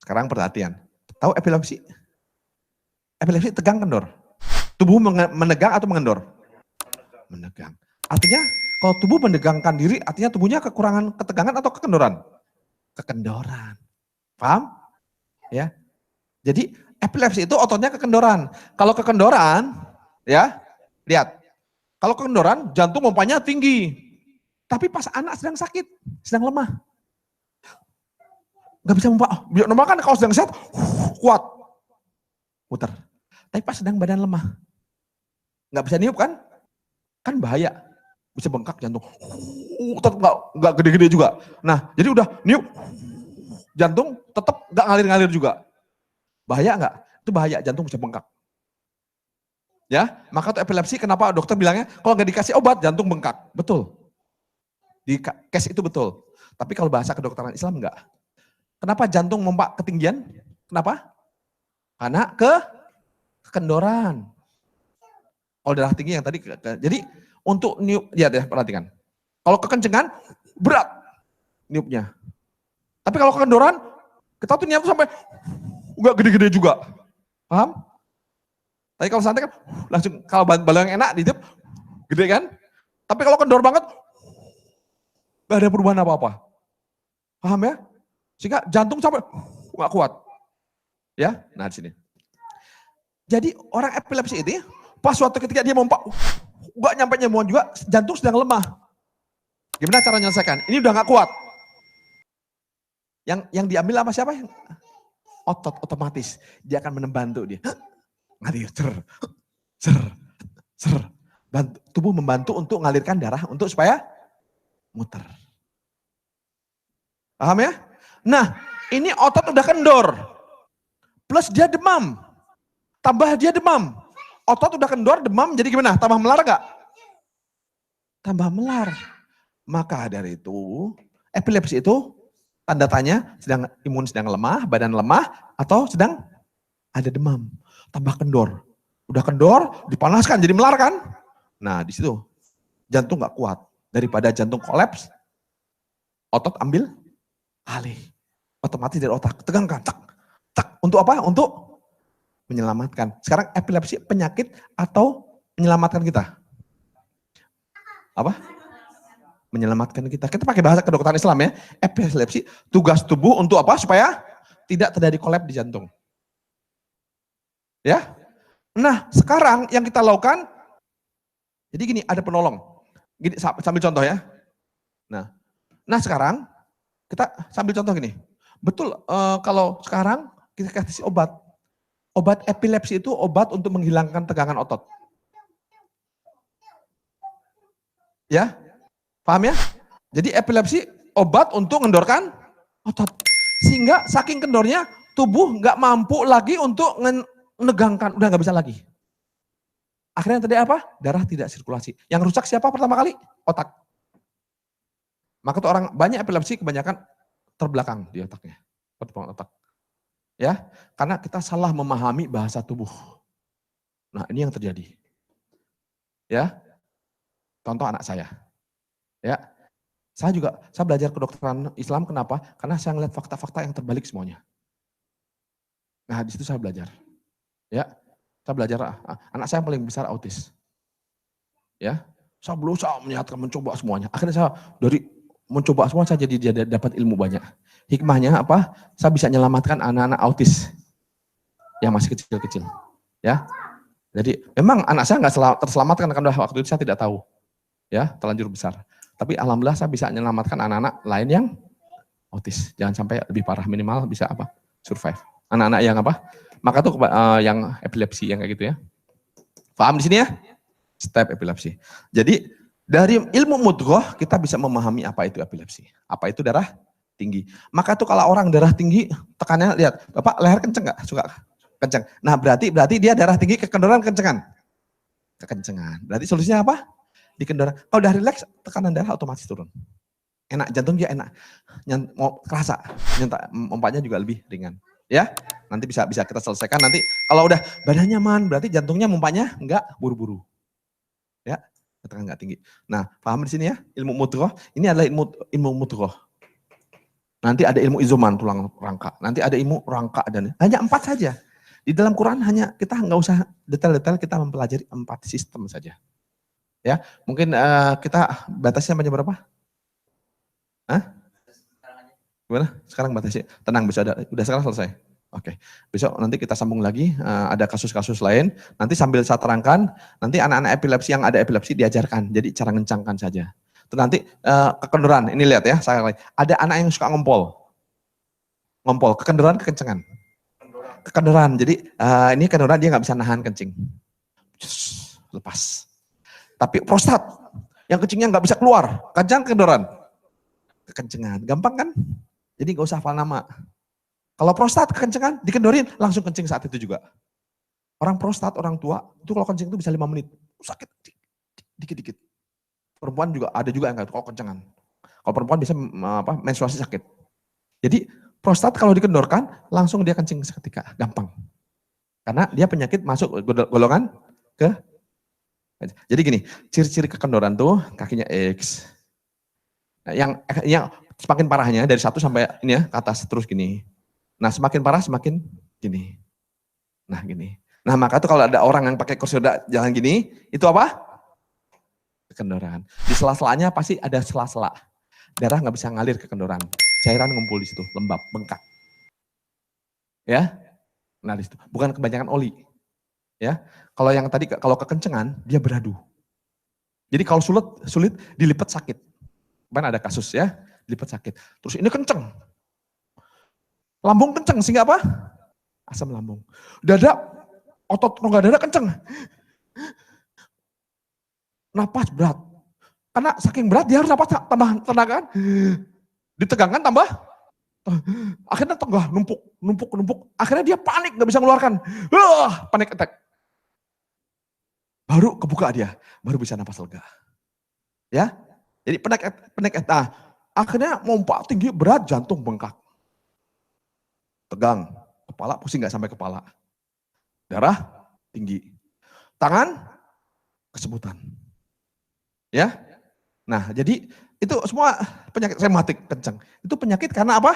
Sekarang perhatian. Tahu epilepsi? Epilepsi tegang kendor. Tubuh menegang atau mengendor? Menegang. Artinya kalau tubuh menegangkan diri, artinya tubuhnya kekurangan ketegangan atau kekendoran? Kekendoran. Paham? Ya. Jadi epilepsi itu ototnya kekendoran. Kalau kekendoran, ya, lihat. Kalau kekendoran, jantung pompanya tinggi. Tapi pas anak sedang sakit, sedang lemah. Gak bisa memompa. Normal kan kalau sedang sehat, kuat. Muter. Tapi pas sedang badan lemah. Gak bisa niup kan? Kan bahaya. Bisa bengkak jantung. Tetap gak gede-gede juga. Nah, jadi udah niup. Jantung tetap gak ngalir-ngalir juga. Bahaya nggak? Itu bahaya, jantung bisa bengkak. Ya, maka tuh epilepsi kenapa dokter bilangnya kalau nggak dikasih obat jantung bengkak. Betul. Di case itu betul. Tapi kalau bahasa kedokteran Islam enggak. Kenapa jantung memompa ketinggian? Kenapa? Karena kekendoran. Kalau darah tinggi yang tadi, jadi untuk niup, ya perhatikan. Kalau kekencengan berat niupnya. Tapi kalau kekendoran, kita tuh niup sampai enggak gede-gede juga. Paham? Tapi kalau santai kan langsung, kalau balon yang enak ditiup gede kan? Tapi kalau kendor banget gak ada perubahan apa-apa. Paham ya? Sehingga jantung sampai gak kuat. Ya, nah di sini. Jadi orang epilepsi ini pas suatu ketika dia mompa gak nyampe nyemuan juga, jantung sedang lemah. Gimana cara menyelesaikan? Ini udah gak kuat. Yang diambil apa siapa? Otot otomatis. Dia akan membantu dia. Ngalir, ser. Tubuh membantu untuk mengalirkan darah untuk supaya muter. Paham ya? Nah, ini otot udah kendor. Plus dia demam. Tambah dia demam. Otot udah kendor, demam, jadi gimana? Tambah melar gak? Tambah melar. Maka dari itu, epilepsi itu tanda tanya sedang imun sedang lemah, badan lemah, atau sedang ada demam. Tambah kendor. Udah kendor, dipanaskan jadi melar kan? Nah di situ jantung gak kuat. Daripada jantung kolaps, otot ambil alih. Otomatis dari otak, tegangkan, tak. Untuk apa? Untuk menyelamatkan. Sekarang epilepsi penyakit atau menyelamatkan kita? Apa? Menyelamatkan kita. Kita pakai bahasa kedokteran Islam ya. Epilepsi tugas tubuh untuk apa? Supaya tidak terjadi kolaps di jantung. Ya. Nah, sekarang yang kita lakukan, jadi gini, ada penolong. Gini, sambil contoh ya. Nah sekarang kita sambil contoh gini. Betul, kalau sekarang kita kasih obat. Obat epilepsi itu obat untuk menghilangkan tegangan otot. Ya, paham ya? Jadi epilepsi obat untuk mengendorkan otot. Sehingga saking kendornya tubuh nggak mampu lagi untuk menegangkan, udah nggak bisa lagi. Akhirnya tadi apa? Darah tidak sirkulasi. Yang rusak siapa pertama kali? Otak. Maka tuh orang banyak epilepsi kebanyakan terbelakang di otaknya. Pertemuan otak. Ya, karena kita salah memahami bahasa tubuh. Nah, ini yang terjadi. Ya. Contoh anak saya. Ya. Saya belajar kedokteran Islam kenapa? Karena saya ngeliat fakta-fakta yang terbalik semuanya. Nah, di situ saya belajar. Ya. Saya belajar, anak saya yang paling besar autis. Ya. Saya berusaha mencoba semuanya. Akhirnya saya dari mencoba semua saya jadi dapat ilmu banyak. Hikmahnya apa? Saya bisa menyelamatkan anak-anak autis yang masih kecil-kecil. Ya. Jadi memang anak saya nggak terselamatkan karena waktu itu saya tidak tahu. Ya, terlanjur besar. Tapi alhamdulillah saya bisa menyelamatkan anak-anak lain yang autis. Jangan sampai lebih parah, minimal bisa apa? Survive. Anak-anak yang apa? Maka tuh yang epilepsi yang kayak gitu ya. Paham di sini ya? Step epilepsi. Jadi dari ilmu mudghah kita bisa memahami apa itu epilepsi. Apa itu darah tinggi. Maka tuh kalau orang darah tinggi, tekannya lihat, Bapak leher kenceng nggak? Suka kenceng. Nah berarti dia darah tinggi kekendoran kencengan. Kekencengan. Berarti solusinya apa? Dikendoran. Kalau udah rileks, tekanan darah otomatis turun. Enak, jantung dia enak. Mau kerasa, ompatnya juga lebih ringan. Ya, nanti bisa kita selesaikan nanti. Kalau udah badan nyaman, berarti jantungnya mompanya enggak buru-buru. Ya, tekanan enggak tinggi. Nah, paham di sini ya, ilmu mudghah. Ini adalah ilmu mudghah. Nanti ada ilmu izoman, tulang rangka. Nanti ada ilmu rangka dan hanya 4 saja. Di dalam Quran hanya kita nggak usah detail-detail, kita mempelajari 4 sistem saja. Ya, mungkin kita batasnya banyak berapa? Hah? Gimana? Sekarang batasnya? Tenang, bisa ada. Udah sekarang selesai. Oke, besok nanti kita sambung lagi. Ada kasus-kasus lain. Nanti sambil saya terangkan, nanti anak-anak epilepsi yang ada epilepsi diajarkan. Jadi cara ngencangkan saja. Terus nanti kekendoran. Ini lihat ya, saya ada anak yang suka ngompol, kekendoran, kekencengan. Kekendoran. Jadi ini kekendoran dia nggak bisa nahan kencing. Lepas. Tapi prostat yang kencingnya nggak bisa keluar, kekendoran, kekencengan. Gampang kan? Jadi nggak usah hafal nama. Kalau prostat kekencengan, dikendorin langsung kencing saat itu juga. Orang prostat, orang tua itu kalau kencing itu bisa 5 menit, sakit dikit-dikit. Perempuan juga ada juga yang nggak kalau kencengan. Kalau perempuan bisa menstruasi sakit. Jadi prostat kalau dikendorkan langsung dia kencing seketika, gampang. Karena dia penyakit masuk golongan ke. Jadi gini, ciri-ciri kekendoran tuh kakinya X. Nah, yang semakin parahnya dari 1 sampai ini ya ke atas terus gini. Nah semakin parah semakin gini. Nah gini. Nah maka tuh kalau ada orang yang pakai kursi roda jalan gini, itu apa? Kekendoran. Di sela-selanya pasti ada sela-sela. Darah nggak bisa ngalir ke kendoran. Cairan ngumpul di situ, lembab, bengkak. Ya, nah di situ. Bukan kebanyakan oli. Ya, kalau yang tadi kalau kekencengan dia beradu. Jadi kalau sulit dilipat sakit. Kan ada kasus ya, dilipat sakit. Terus ini kenceng. Lambung kenceng sehingga apa? Asam lambung. Dada, otot rongga dada kenceng. Napas berat. Karena saking berat dia harus napas tambah tenaga kan. Ditegangkan tambah. Akhirnya tenggah, numpuk. Akhirnya dia panik, gak bisa mengeluarkan. Panik attack. Baru kebuka dia, baru bisa napas lega. Ya, jadi panik attack. Nah, akhirnya mompa tinggi, berat, jantung bengkak. Tegang, kepala pusing gak sampai kepala. Darah tinggi. Tangan kesemutan. Ya, nah jadi itu semua penyakit rematik kencang. Itu penyakit karena apa?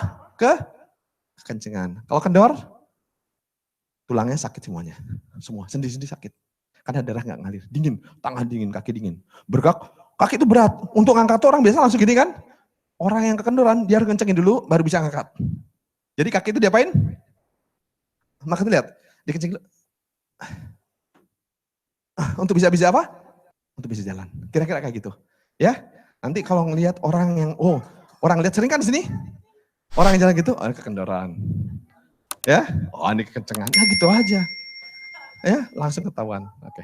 Kekencengan. Kalau kendor, tulangnya sakit semuanya. Semua, sendi-sendi sakit. Karena darah nggak ngalir. Dingin, tangan dingin, kaki dingin. Bergerak, kaki itu berat. Untuk ngangkat orang biasa langsung gini kan. Orang yang kekendoran, dia harus kencengin dulu, baru bisa ngangkat. Jadi kaki itu diapain? Maka lihat, dikencengin dulu. Untuk bisa apa? Untuk bisa jalan. Kira-kira kayak gitu. Ya, nanti kalau ngelihat orang yang, orang lihat sering kan di sini, orang yang jalan gitu, kekendoran, ya, ini kekencengan, gitu aja, ya, langsung ketahuan. Oke.